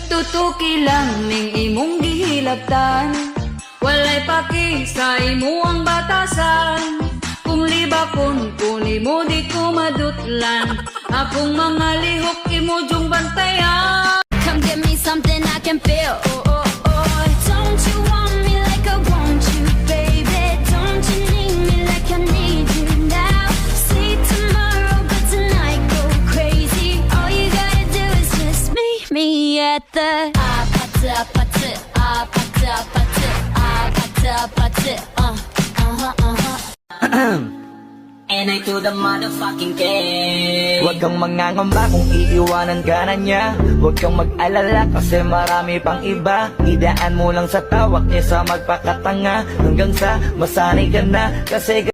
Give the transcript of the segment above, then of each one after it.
Tutuki lang ning imong gihilabtan, walay paki sa imo ang batasan. Kung libakon ko nimo di ko madutlan, akong mga lihok imo jung bantayan. Come give me something I can feel. Oh, oh, oh. Don't you want me like I want you, baby? Don't you need me like I need you now? See tomorrow, but tonight go crazy. All you gotta do is just meet me at the And I to the motherfucking game. Huwag kang mangangamba kung iiwanan ka na niya. Huwag kang mag-alala kasi marami pang iba. Idaan mo lang sa tawak niya sa magpakatanga, hanggang sa masanay ka na kasi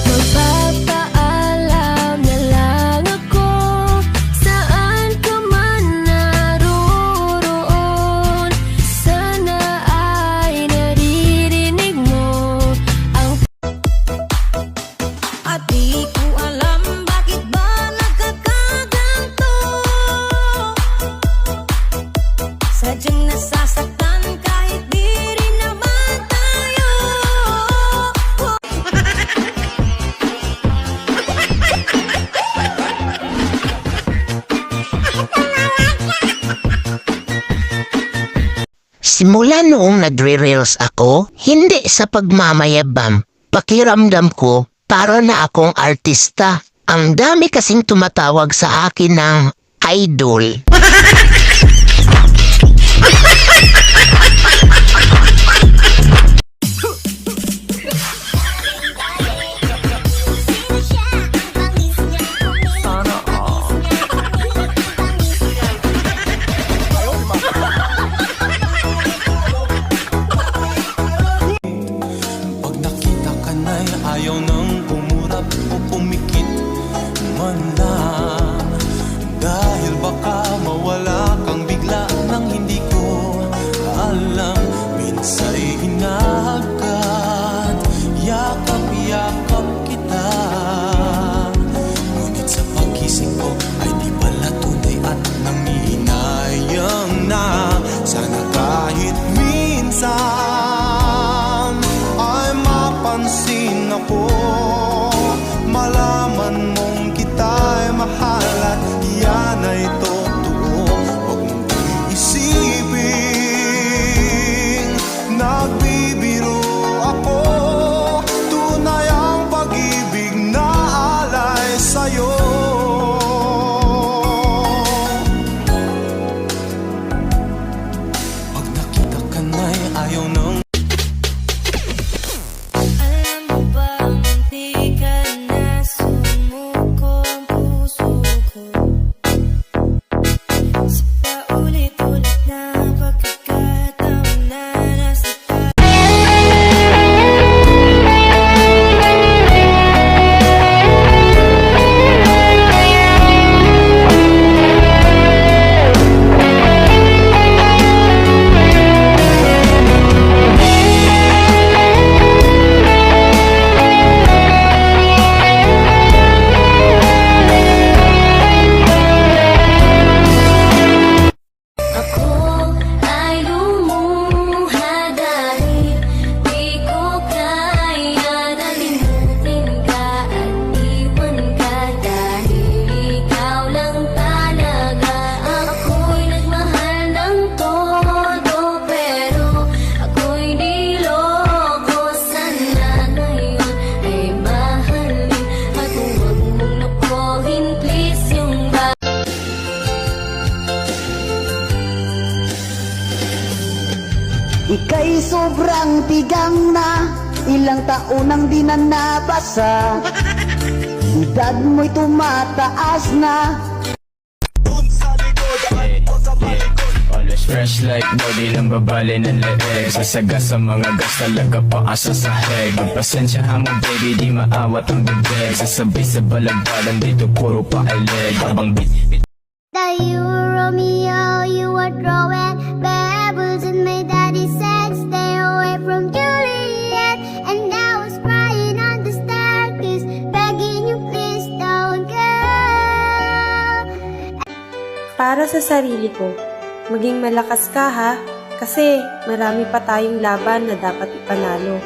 magpapaalam na lang ako saan ka man naroroon. Sana ay naririnig mo ang at di ko alam bakit ba nagkakaganto. Sadyang nasasaktan kahit di rin naman tayo. Simula noong nagre-reels ako, hindi sa pagmamayabang, pakiramdam ko para na akong artista. Ang dami kasing tumatawag sa akin ng idol. Pag nakita ka na'y ayaw nang umurap o pumikit man lang. Dahil baka mawala kang bigla nang hindi ko alam. Minsa'y hinahagkat, yakap-yakap kita. Ngunit sa pagising ko ay di pala tunay at nangihinayang na. Sana kahit minsan ay mapansin ako, malaman mong kita'y mahal at yan ay totoo. Huwag mong iisipin nagbibiro ako, tunay ang pag-ibig na alay sa'yo. Pag nakita ka na'y ayaw nang Alam mo ba munti ka na sumuko ang puso ko sa paulit-ulit na pagkakataon na nasa ako ay lumuha dahil di ko kaya na limutin ka at iwan ka dahil ikaw lang talaga. Ako'y nagmahal ng todo pero ako'y niloko. Sana ngayon ay mahalin at huwag mong nakuhin please yung Ika'y sobrang tigang na, ilang taon nang di na nabasa. Edad mo'y tumataas na. Always fresh like no, di lang babali ng leeg. Sasagas sa mga gas talaga paasa sa heg. Magpasensya mo baby, di maawat ang bibig. Sasabay sa balagbalan dito puro pailig. Habang bit You Romeo, you are throwing pebbles and my daddy said stay away from Juliet. And I was crying on the staircase, begging you please don't go. Para sa sarili ko, Maging malakas ka ha, kasi marami pa tayong laban na dapat ipanalo.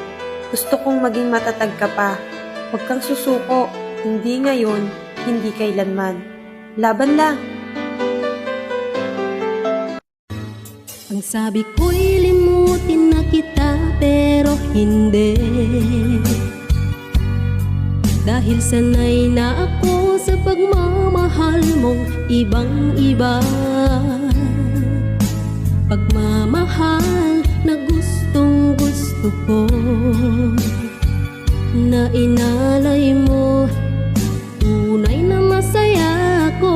Gusto kong maging matatag ka pa. Huwag kang susuko, hindi ngayon, hindi kailanman. Laban lang! Ang sabi ko'y limutin na kita pero hindi. Dahil sanay na ako sa pagmamahal mong ibang-iba. Pagmamahal na gustong gusto ko, na inalay mo, tunay na masaya ko.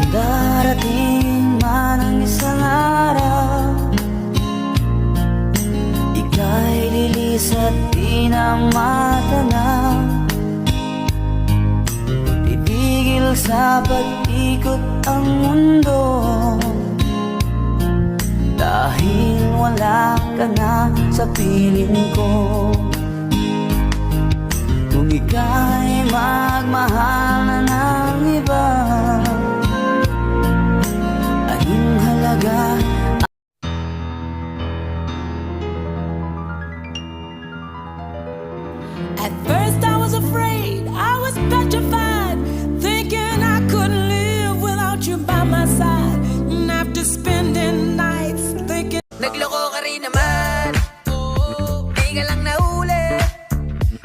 Darating man ang isang araw, ika'y lilis at di na matanaw. Titigil sa pag-ikot ang mundo, dahil wala ka na sa piling ko. Kung ika'y magmahal na ng iba, At first I was afraid, I was petrified, thinking I couldn't live without you by my side. And after spending nights thinking, Nagloko ka rin naman, di ka lang nahuli.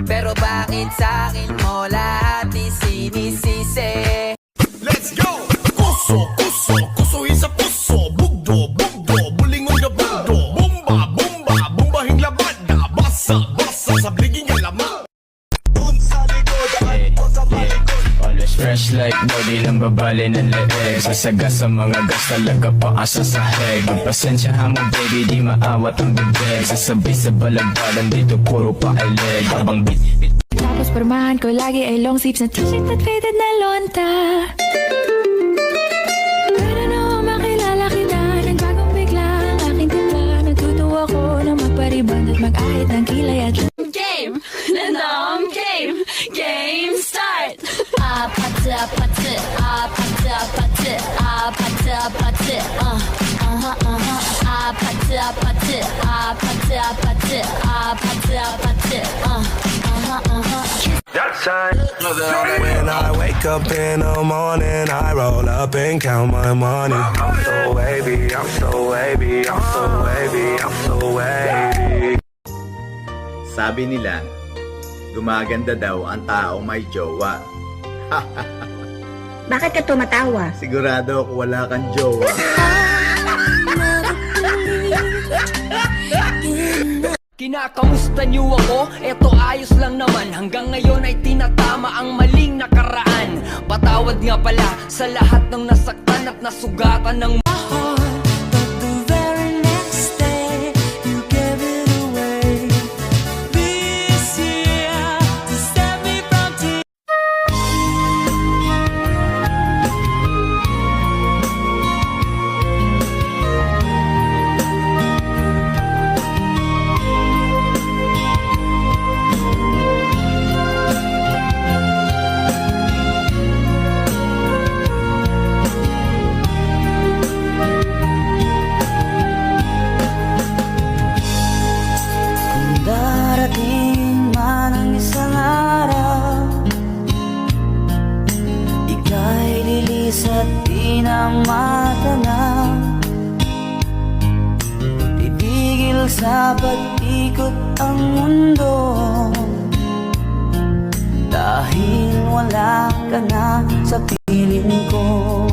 Pero bakit sa'kin mo lahat isinisisi? Let's go! Kuso, kuso, kuso isa puso. Bugdo, bugdo, bulingon na bugdo. Bomba, bomba, bombahing labada. Basa, basa, sa bliging alaman. Dun sa likod, o sa malikod. Always fresh like no, di lang babali ng leeg. Sasaga sa mga gas talaga paasa sa heg. Magpasensyahan mo baby, di maawat ang bibig. Sasabay sa balagbalan dito puro pa ileg. Habang beat. Tapos pormahan ko lagi ay long sleeves na t-shirt at faded na lonta. Pero noong makilala kita, nagbagong bigla ang aking timpla. Natutuwa ko na magpariban at mag-ahit ng kilay at game! Nandang game! Game start! Apatı apatı, apatı apatı, apatı apatı, apatı apatı, apatı apatı, apatı apatı, When I wake up in the morning, I roll up and count my money. I'm so wavy, I'm so wavy, I'm so wavy, I'm so wavy. Sabi nila, gumaganda daw ang taong may jowa. Bakit ka tumatawa? Sigurado ako wala kang jowa. Kinakamusta niyo ako? Eto ayos lang naman. Hanggang ngayon ay tinatama ang maling nakaraan. Patawad nga pala sa lahat ng nasaktan at nasugatan ng but the very next day you gave it away. This year to save me from tears. Darating man ang isang araw, ika'y lilis at di na matanaw. Titigil sa pag-ikot ang mundo, dahil wala ka na sa piling ko.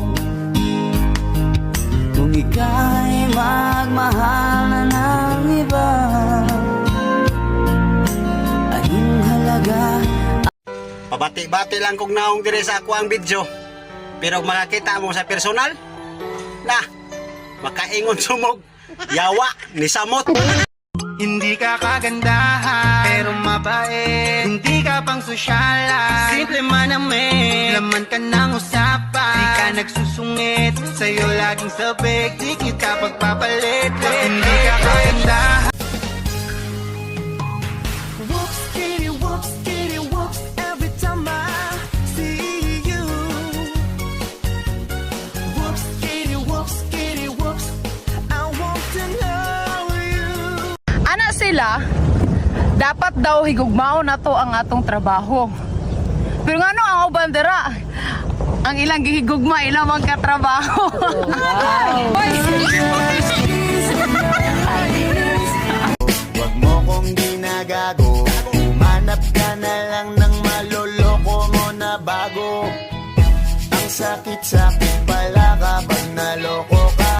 Kung ika'y magmahal na ng iba, Pabati-bati lang kung naong dire sa ako ang video. Pero makakita mo sa personal, na, makaingon sumog, yawa, ni samot. Hindi ka kagandahan, pero mabait. Hindi ka pang sosyala, simple manamit. Laman ka ng usapan, di ka nagsusungit. Sa'yo laging sabik, di kita pagpapalit. Hindi ka kagandahan. Whoops, kitty, whoops, every time I see you. Whoops, kitty, whoops, I want to know you. Ana sila, dapat daw higugmao na to ang atong trabaho. Pero nga no, ang bandera, ang ilang gihigugma, ilang magkatrabaho. Wag mo kong ginagago, manap ka na lang ng maloloko mo na bago. Ang sakit-sakit pala kapag naloko ka.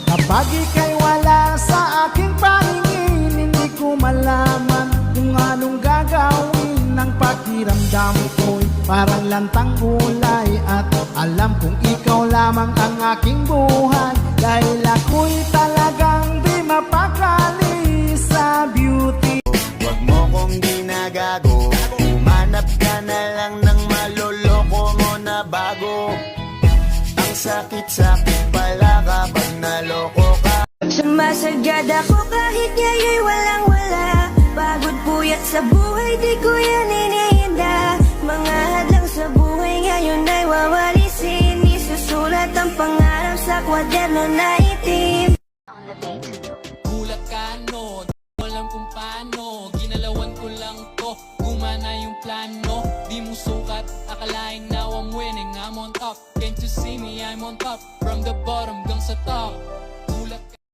Kapag ika'y wala sa aking paningin, hindi ko malaman kung anong gagawin. Ang pakiramdam ko'y parang lantang gulay, at alam kong ikaw lamang ang aking buhay. Dahil ako'y talagang di mapakali sa beauty. Wag mo kong ginagago, manap ka na lang ng maloloko mo na bago. Ang sakit-sakit pala kapag naloko ka. Sumasagad ako kahit ngayon'y walang-wala. Pagod puyat sa buhay, di ko yan iniinda. Mga hadlang sa buhay ngayon ay wawalisin. Isusulat ang pangarap sa kwaderno na itim. Gulat ka no, di mo alam kung paano. Ginalawan ko lang to, gumana yung plano. Di mo sukat, akalaing now I'm winning. I'm on top, can't you see me, I'm on top. From the bottom gang sa top.